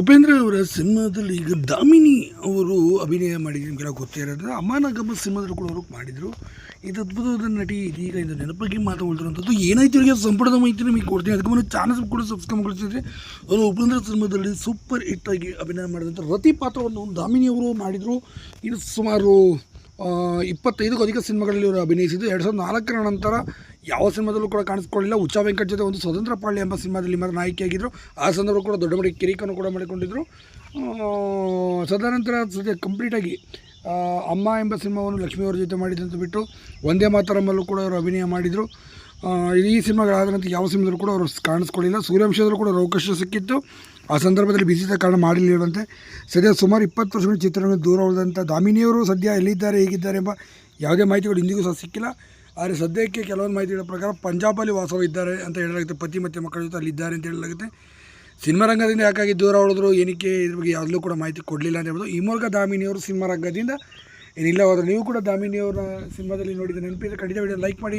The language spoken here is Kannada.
ಉಪೇಂದ್ರ ಅವರ ಸಿನಿಮಾದಲ್ಲಿ ಈಗ ದಾಮಿನಿ ಅವರು ಅಭಿನಯ ಮಾಡಿದ್ರು ನಿಮಗೆಲ್ಲ ಗೊತ್ತೇ ಇರೋದು. ಅಮ್ಮ ಗಮ್ಮ ಸಿನಿಮಾದಲ್ಲಿ ಕೂಡ ಅವರು ಮಾಡಿದರು. ಇದು ಅದ್ಭುತವಾದ ನಟಿ ಇದೀಗ ಇದು ನೆನಪಾಗಿ ಮಾತಾಡ್ತಿರೋಂಥದ್ದು. ಏನಾಯ್ತು ಇವರಿಗೆ ಸಂಪೂರ್ಣ ಮಾಹಿತಿ ನಿಮಗೆ ಕೊಡ್ತೀನಿ. ಅದಕ್ಕೆ ಮುಂದೆ ಚಾನಲ್ಸ್ ಕೂಡ ಸಬ್ಸ್ಕ್ರೈಬ್ ಮಾಡ್ತಿದ್ರೆ ಅವರು ಉಪೇಂದ್ರ ಸಿನಿಮಾದಲ್ಲಿ ಸೂಪರ್ ಹಿಟ್ ಆಗಿ ಅಭಿನಯ ಮಾಡಿದಂಥ ರತಿ ಪಾತ್ರವನ್ನು ದಾಮಿನಿ ಅವರು ಮಾಡಿದರು. ಇದು ಸುಮಾರು 25ಕ್ಕೂ ಅಧಿಕ ಸಿನಿಮಾಗಳಲ್ಲಿ ಅವರು ಅಭಿನಯಿಸಿದ್ದು. 2004ರ ನಂತರ ಯಾವ ಸಿನಿಮಾದಲ್ಲೂ ಕೂಡ ಕಾಣಿಸ್ಕೊಳ್ಳಿಲ್ಲ. ಉಚ್ಚಾ ವೆಂಕಟ್ ಜೊತೆ ಒಂದು ಸ್ವತಂತ್ರ ಪಾಳ್ಯ ಎಂಬ ಸಿನಿಮಾದಲ್ಲಿ ಮಾತ್ರ ನಾಯಕಿಯಾಗಿದ್ದರು. ಆ ಸಂದರ್ಭ ಕೂಡ ದೊಡ್ಡ ಮಟ್ಟಿಗೆ ಕಿರಿಕನ್ನು ಕೂಡ ಮಾಡಿಕೊಂಡಿದ್ದರು. ತದನಂತರ ಸದ್ಯ ಕಂಪ್ಲೀಟಾಗಿ ಅಮ್ಮ ಎಂಬ ಸಿನಿಮಾವನ್ನು ಲಕ್ಷ್ಮಿಯವರ ಜೊತೆ ಮಾಡಿದಂತ ಬಿಟ್ಟು ವಂದೇ ಮಾತರಮಲ್ಲೂ ಕೂಡ ಅವರು ಅಭಿನಯ ಮಾಡಿದರು. ಈ ಸಿನಿಮಾಗಳಾದ ನಂತರ ಯಾವ ಸಿನಿಮಾದಲ್ಲೂ ಕೂಡ ಅವರು ಕಾಣಿಸ್ಕೊಳ್ಳಿಲ್ಲ. ಸೂರ್ಯವಂಶದಲ್ಲೂ ಕೂಡ ಅವರು ಅವಕಾಶ ಸಿಕ್ಕಿತ್ತು. ಆ ಸಂದರ್ಭದಲ್ಲಿ ಬಿಸಿದ ಕಾರಣ ಮಾಡಲಿರುವಂತೆ ಸದ್ಯ ಸುಮಾರು 20 ವರ್ಷಗಳ ಚಿತ್ರರಂಗ ದೂರ ಉಳಿದಂಥ ದಾಮಿನಿಯವರು ಸದ್ಯ ಎಲ್ಲಿದ್ದಾರೆ ಹೇಗಿದ್ದಾರೆ ಎಂಬ ಯಾವುದೇ ಮಾಹಿತಿಗಳು ಇಂದಿಗೂ ಸಹ ಸಿಕ್ಕಿಲ್ಲ. ಆದರೆ ಸದ್ಯಕ್ಕೆ ಕೆಲವೊಂದು ಮಾಹಿತಿಗಳ ಪ್ರಕಾರ ಪಂಜಾಬಲ್ಲಿ ವಾಸವಿದ್ದಾರೆ ಅಂತ ಹೇಳಲಾಗುತ್ತೆ. ಪತಿ ಮತ್ತು ಮಕ್ಕಳ ಜೊತೆ ಅಲ್ಲಿದ್ದಾರೆ ಅಂತ ಹೇಳಲಾಗುತ್ತೆ. ಸಿನಿಮಾ ರಂಗದಿಂದ ಯಾಕಾಗಿ ದೂರ ಉಳಿದ್ರು, ಏನಕ್ಕೆ ಇದ್ರ ಬಗ್ಗೆ ಯಾವುದೂ ಕೂಡ ಮಾಹಿತಿ ಕೊಡಲಿಲ್ಲ ಅಂತ ಹೇಳ್ಬೋದು. ಈ ಮೂಲಕ ದಾಮಿನಿಯವರು ಸಿನಿಮಾ ರಂಗದಿಂದ ಏನಿಲ್ಲ ಹೋದರೆ ನೀವು ಕೂಡ ದಾಮಿನಿಯವರ ಸಿನಿಮಾದಲ್ಲಿ ನೋಡಿದ ನೆನಪಿದ್ರೆ ಖಂಡಿತ ವಿಡಿಯೋ ಲೈಕ್ ಮಾಡಿ.